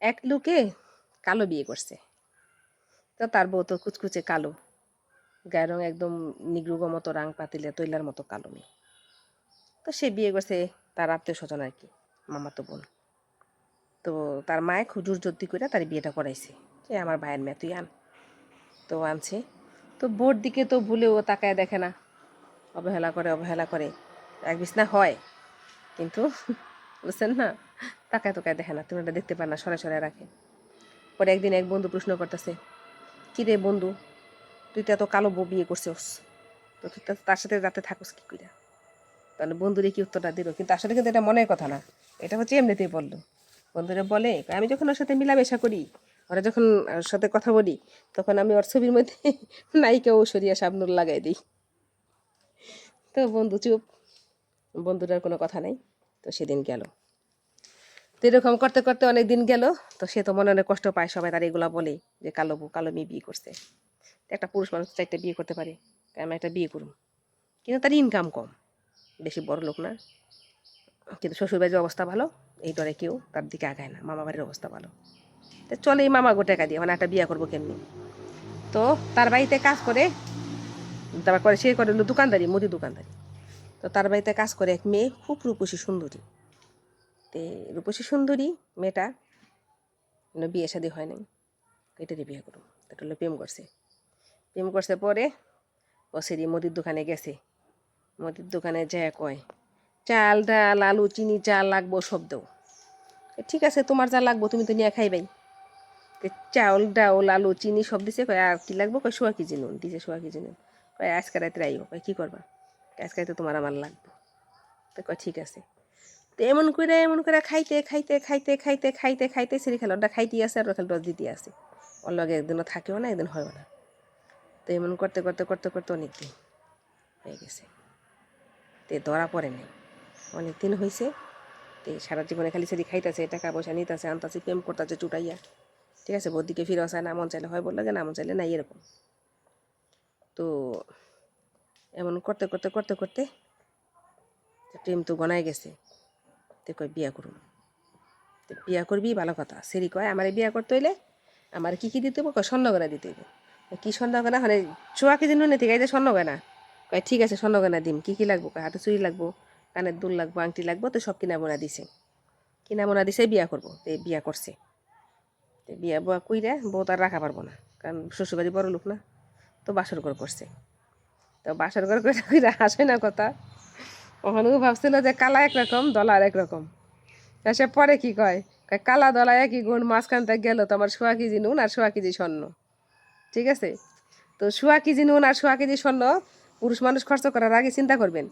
এক লোকে কালো বিয়ে করছে। তো তার বউ তো কুচকুচে কালো, গায়ের রং একদম নিগ্রুগো মতো, রাং পাতিলে তৈলার মতো কালো মেয়ে। তো সে বিয়ে করছে তার আত্মীয় স্বজন আর কি, মামাতো বোন। তো তার মায়ে খুব জোর জর্দি করে তার বিয়েটা করাইছে, যে আমার ভাইয়ের মেয়ে তুই আন। তো আনছে। তো বোর দিকে তো ভুলেও তাকায় দেখে না, অবহেলা করে অবহেলা করে, এক বিছনা হয় কিন্তু বুঝছেন না, তাকায় তোকায় দেখে না, তুমি ওটা দেখতে পার না, সরে সরে রাখে। পরে একদিন এক বন্ধু প্রশ্ন করতেছে, কী রে বন্ধু, তুই তো এত কালো বউ বিয়ে করছিস, তো তুই তার সাথে রাতে থাকস কী কইরা? তাহলে বন্ধুরে কি উত্তরটা দিল, কিন্তু আসলে কিন্তু এটা মনের কথা না, এটা হচ্ছে এমনিতেই বললো। বন্ধুরা বলে, আমি যখন ওর সাথে মেলামেশা করি, ওরা যখন ওর সাথে কথা বলি, তখন আমি ওর ছবির মধ্যে নায়িকা ঐশ্বরিয়া শাবনূর লাগাই দিই। তো বন্ধু চুপ, বন্ধুটার কোনো কথা নেই। তো সেদিন গেল। তো এরকম করতে করতে অনেক দিন গেল। তো সে তো মনে অনেক কষ্ট পায়, সবাই তার এগুলা বলে যে কালো বউ, কালো মেয়ে বিয়ে করছে। একটা পুরুষ মানুষ চারটা বিয়ে করতে পারে, আমি একটা বিয়ে করুম, কিন্তু তার ইনকাম কম, বেশি বড় লোক না। কিন্তু শ্বশুরবাড়ির অবস্থা ভালো, এই ডরে কেউ তার দিকে আগায় না, মামা বাড়ির অবস্থা ভালো। তো চলে এই মামা গোটাকা দিয়ে, মানে একটা বিয়ে করবো কেমনি। তো তার বাড়িতে কাজ করে, তারপর করে সে করে হলো দোকানদারি, মুদি দোকানদারি। তো তার বাড়িতে কাজ করে এক মেয়ে, খুব রূপসী সুন্দরী। তে রূপসী সুন্দরী মেয়েটা বিয়ে শাদী হয় নাই, এটারই বিয়ে করুম। এটা হলো প্রেম করছে। প্রেম করছে পরে ও সেরি মুদির দোকানে গেছে। মুদির দোকানে যায় কয়, চাল ডাল আলু চিনি যা লাগবো সব দেও। ঠিক আছে, তোমার যা লাগবো তুমি তো নিয়ে খাইবাই। চাউল ডাউল আলু চিনি সব দিছে, কয় আর কি লাগবো, কয় 1.5 কেজি নুন দিছে, 1.5 কেজি নুন। কয় আজকে রাত্রে আইও, কয় কী করবা, আজকে রাতে তোমার আমার লাগবো। তো কয় ঠিক আছে। তো এমন করে খাইতে খাইতে খাইতে খাইতে খাইতে খাইতে সেরি খেলো, ওটা খাইতেই আছে আর ওখানে ডস দিতে আছে। ওর লগে একদিনও থাকেও না, একদিন হয়ও না। তো এমন করতে করতে করতে করতে অনেক দিন হয়ে গেছে। তে ধরা পড়ে নাই, অনেক দিন হয়েছে। তে সারা জীবনে খালি সেরি খাইতেছে, টাকা পয়সা নিতেছে, আনতাছে, প্রেম করতেছে চুটাইয়া। ঠিক আছে, বদিকে ফিরে আসা, না মন চাইলে হয় বললে, না মন চাইলে না, এরকম। তো এমন করতে করতে করতে করতে প্রেম তো গনায় গেছে। তে কয় বিয়া করুন। তো বিয়া করবি ভালো কথা, সেরি কয় আমার বিয়া করতে হইলে আমার কী কী দিতে হইব, কয় স্বর্ণগয়না দিতে হইব। কী স্বর্ণগয়না, মানে 1.5 কেজি নুনে থেকে এই যে স্বর্ণগয়না। কয় ঠিক আছে স্বর্ণগয়না দিম, কী কী লাগবো, কয় হাতে চুড়ি লাগবো, কানের দুল লাগবো, আংটি লাগবো, তো সব কিনা বোনা দিছে। কিনা বোনা দিছে বিয়া করবো, তো বিয়া করছে। তো বিয়া বুয়া কইরা বউ তার রাখা পারবো না, কারণ শ্বশুরবাড়ি বড় লোক না। তো বাসর ঘর করছে। তো বাসর ঘর করে কইরা আসে না কথা, ওখানেও ভাবছিল যে কালা একরকম দলা আর একরকম। তা সে পরে কি কয়, কয় কালা দলা একই গুণ, মাঝখান থেকে গেল তো আমার 1.5 কেজি নুন আর 1.5 কেজি স্বর্ণ। ঠিক আছে, তো 1.5 কেজি নুন আর 1.5 কেজি স্বর্ণ পুরুষ মানুষ খরচ করার আগে চিন্তা করবেন,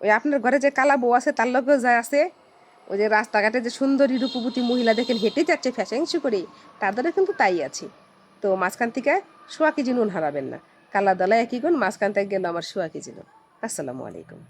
ওই আপনার ঘরে যে কালা বউ আছে তার লোকেও যায় আছে, ওই যে রাস্তাঘাটে যে সুন্দরী রূপবতী মহিলা দেখেন হেঁটে যাচ্ছে ফ্যাশনশি করে, তাদেরও কিন্তু তাই আছে। তো মাঝখান থেকে 1.5 কেজি নুন হারাবেন না, কালা দলা একই গুণ, মাঝখান থেকে গেল আমার 1.5 কেজি নুন। আসসালামু আলাইকুম।